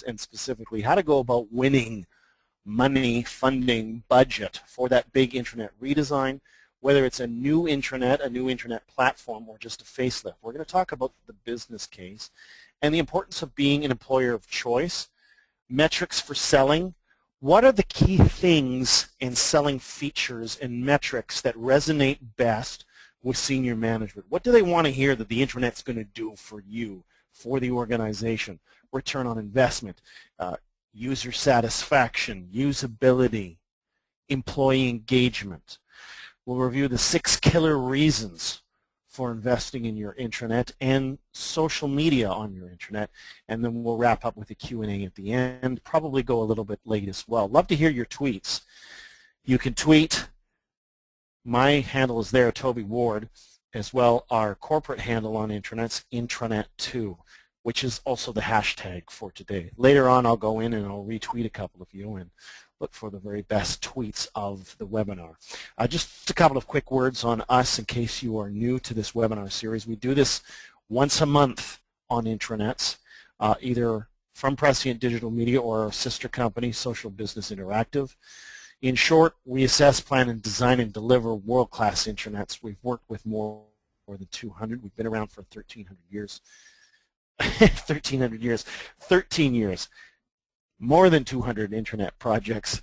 and specifically how to go about winning money, funding, budget for that big intranet redesign, whether it's a new intranet platform, or just a facelift. We're going to talk about the business case and the importance of being an employer of choice, metrics for selling. What are the key things in selling features and metrics that resonate best with senior management? What do they want to hear that the intranet's going to do for you, for the organization? Return on investment, user satisfaction, usability, employee engagement. We'll review the 6 killer reasons for investing in your intranet and social media on your intranet, and then we'll wrap up with a Q&A at the end, probably go a little bit late as well. Love to hear your tweets. You can tweet. My handle is there, Toby Ward, as well our corporate handle on intranet's Intranet2, which is also the hashtag for today. Later on I'll go in and I'll retweet a couple of you and look for the very best tweets of the webinar. Just a couple of quick words on us in case you are new to this webinar series. We do this once a month on intranets, either from Prescient Digital Media or our sister company, Social Business Interactive. In short, we assess, plan, and design and deliver world-class intranets. We've worked with more than 200. We've been around for 1,300 years. 1,300 years. 13 years. More than 200 intranet projects.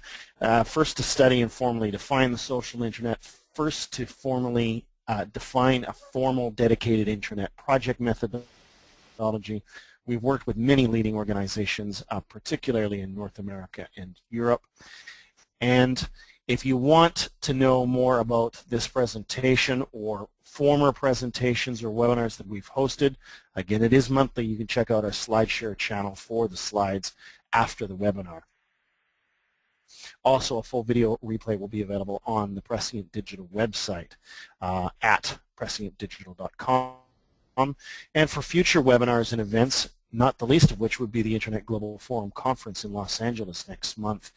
First to study and formally define the social intranet. First to formally define a formal dedicated intranet project methodology. We've worked with many leading organizations, particularly in North America and Europe. And if you want to know more about this presentation or former presentations or webinars that we've hosted, again, it is monthly. You can check out our SlideShare channel for the slides after the webinar. Also, a full video replay will be available on the Prescient Digital website at prescientdigital.com. And for future webinars and events, not the least of which would be the Intranet Global Forum Conference in Los Angeles next month,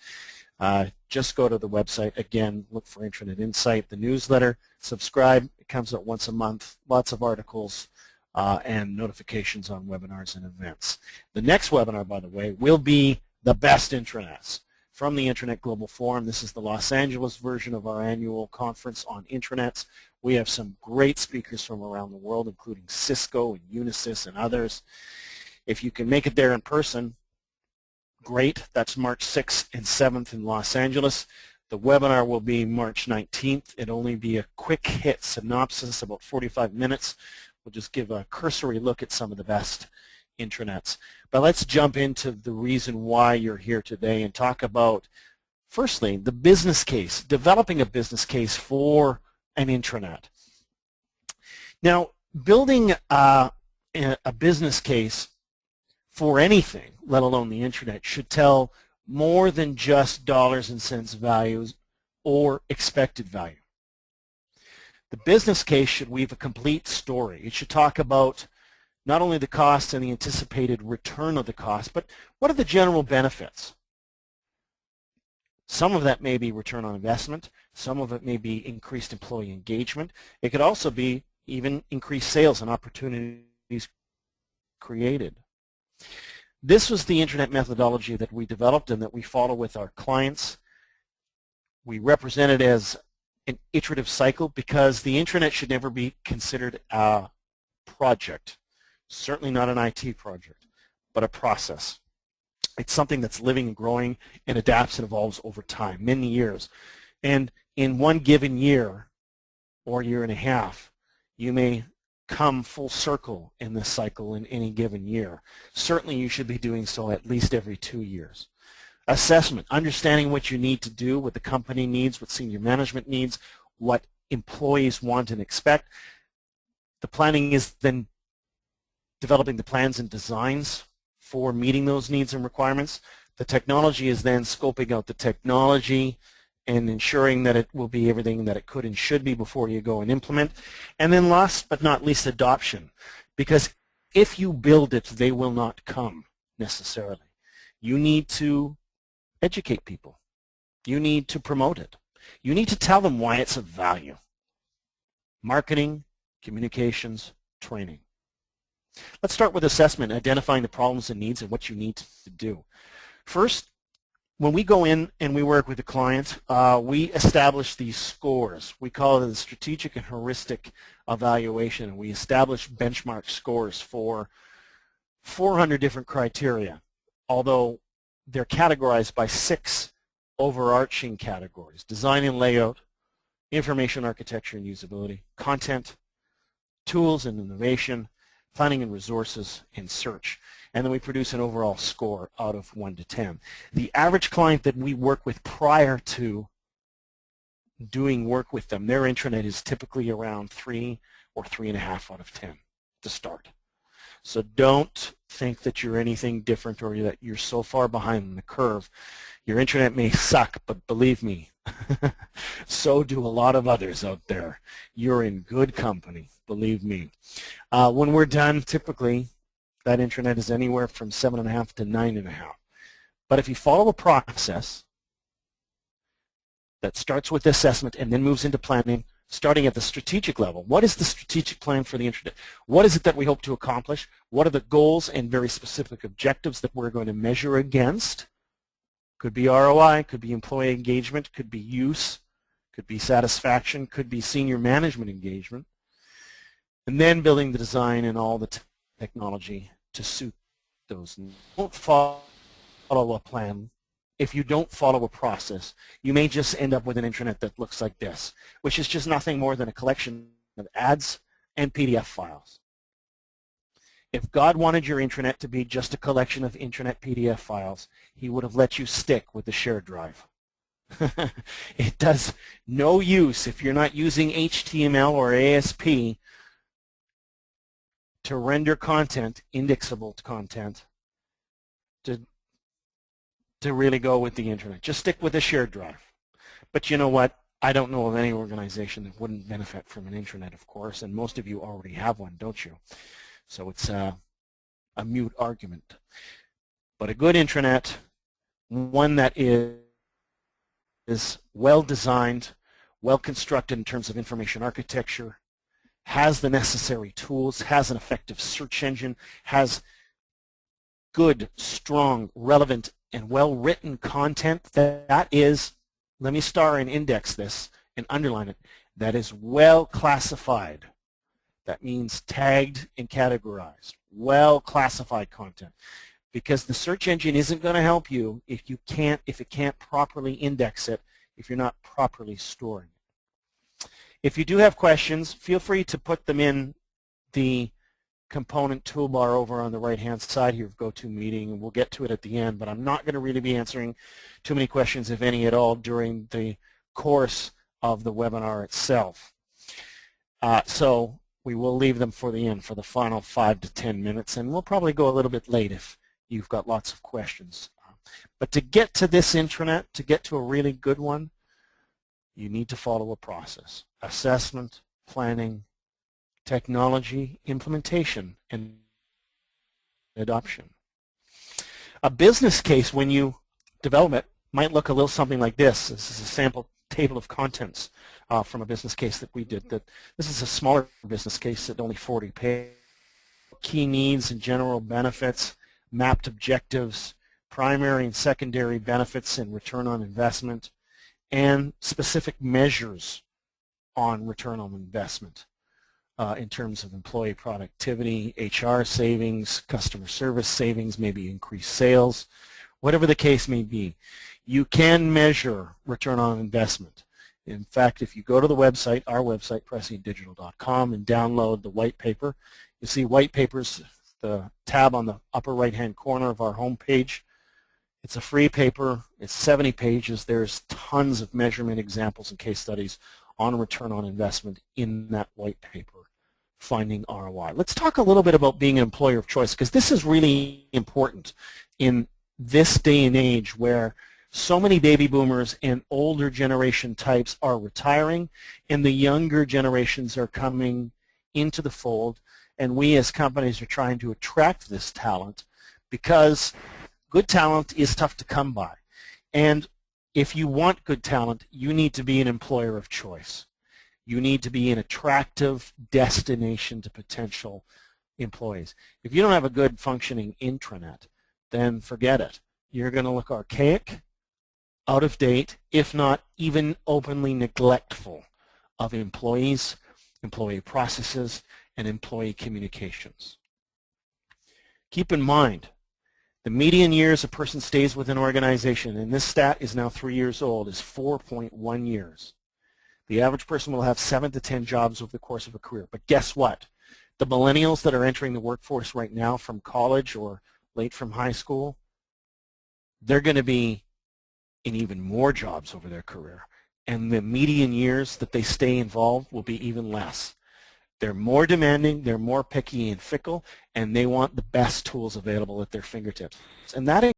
just go to the website. Again, look for Intranet Insight, the newsletter, subscribe. It comes out once a month, lots of articles and notifications on webinars and events. The next webinar, by the way, will be the best intranets from the Intranet Global Forum. This is the Los Angeles version of our annual conference on intranets. We have some great speakers from around the world, including Cisco and Unisys and others. If you can make it there in person, great. That's March 6th and 7th in Los Angeles. The webinar will be March 19th. It'll only be a quick hit synopsis, about 45 minutes. We'll just give a cursory look at some of the best intranets. But let's jump into the reason why you're here today and talk about, firstly, the business case, developing a business case for an intranet. Now, building a business case for anything, let alone the intranet, should tell more than just dollars and cents values or expected value. The business case should weave a complete story. It should talk about not only the cost and the anticipated return of the cost, but what are the general benefits? Some of that may be return on investment. Some of it may be increased employee engagement. It could also be even increased sales and opportunities created. This was the intranet methodology that we developed and that we follow with our clients. We represent it as an iterative cycle because the intranet should never be considered a project, certainly not an IT project, but a process. It's something that's living and growing and adapts and evolves over time, many years. And in one given year or year and a half, you may come full circle in this cycle in any given year. Certainly you should be doing so at least every 2 years. Assessment, understanding what you need to do, what the company needs, what senior management needs, what employees want and expect. The planning is then developing the plans and designs for meeting those needs and requirements. The technology is then scoping out the technology and ensuring that it will be everything that it could and should be before you go and implement. And then last but not least, adoption. Because if you build it, they will not come necessarily. You need to educate people. You need to promote it. You need to tell them why it's of value. Marketing, communications, training. Let's start with assessment, identifying the problems and needs and what you need to do. First, when we go in and we work with a client, we establish these scores. We call it the strategic and heuristic evaluation. We establish benchmark scores for 400 different criteria, although they're categorized by 6 overarching categories: design and layout, information architecture and usability, content, tools and innovation, planning and resources, and search. And then we produce an overall score out of 1 to 10. The average client that we work with prior to doing work with them, their intranet is typically around 3 or 3.5 out of 10 to start. So don't think that you're anything different or that you're so far behind the curve. Your intranet may suck, but believe me, so do a lot of others out there. You're in good company, believe me. When we're done, typically, that intranet is anywhere from 7.5 to 9.5. But if you follow a process that starts with assessment and then moves into planning, starting at the strategic level, what is the strategic plan for the intranet? What is it that we hope to accomplish? What are the goals and very specific objectives that we're going to measure against? Could be ROI, could be employee engagement, could be use, could be satisfaction, could be senior management engagement. And then building the design and all the technology to suit those. Don't follow a plan. If you don't follow a process, you may just end up with an intranet that looks like this, which is just nothing more than a collection of ads and PDF files. If God wanted your intranet to be just a collection of intranet PDF files, He would have let you stick with the shared drive. It does no use if you're not using HTML or ASP to render content, indexable content, to really go with the intranet. Just stick with the shared drive. But you know what? I don't know of any organization that wouldn't benefit from an intranet, of course, and most of you already have one, don't you? So it's a mute argument. But a good intranet, one that is well designed, well constructed in terms of information architecture, has the necessary tools, has an effective search engine, has good, strong, relevant, and well-written content that is, let me star and index this and underline it, that is well classified. That means tagged and categorized, well classified content. Because the search engine isn't going to help you if it can't properly index it, if you're not properly storing it. If you do have questions, feel free to put them in the component toolbar over on the right-hand side here of GoToMeeting, and we'll get to it at the end, but I'm not going to really be answering too many questions, if any at all, during the course of the webinar itself. So we will leave them for the end, for the final 5 to 10 minutes, and we'll probably go a little bit late if you've got lots of questions. But to get to this intranet, to get to a really good one, you need to follow a process: assessment, planning, technology, implementation, and adoption. A business case, when you develop it, might look a little something like this. This is a sample table of contents from a business case that we did. This is a smaller business case at only 40 pages. Key needs and general benefits, mapped objectives, primary and secondary benefits and return on investment, and specific measures on return on investment in terms of employee productivity, HR savings, customer service savings, maybe increased sales, whatever the case may be. You can measure return on investment. In fact, if you go to the website, our website, prescientdigital.com, and download the white paper, you see white papers, the tab on the upper right-hand corner of our home page. It's a free paper. It's 70 pages. There's tons of measurement examples and case studies on return on investment in that white paper, finding ROI. Let's talk a little bit about being an employer of choice, because this is really important in this day and age where so many baby boomers and older generation types are retiring and the younger generations are coming into the fold, and we as companies are trying to attract this talent because good talent is tough to come by. And if you want good talent, you need to be an employer of choice. You need to be an attractive destination to potential employees. If you don't have a good functioning intranet, then forget it. You're going to look archaic, out of date, if not even openly neglectful of employees, employee processes, and employee communications. Keep in mind, the median years a person stays with an organization, and this stat is now 3 years old, is 4.1 years. The average person will have 7 to 10 jobs over the course of a career. But guess what? The millennials that are entering the workforce right now from college or late from high school, they're going to be in even more jobs over their career. And the median years that they stay involved will be even less. They're more demanding, they're more picky and fickle, and they want the best tools available at their fingertips. And that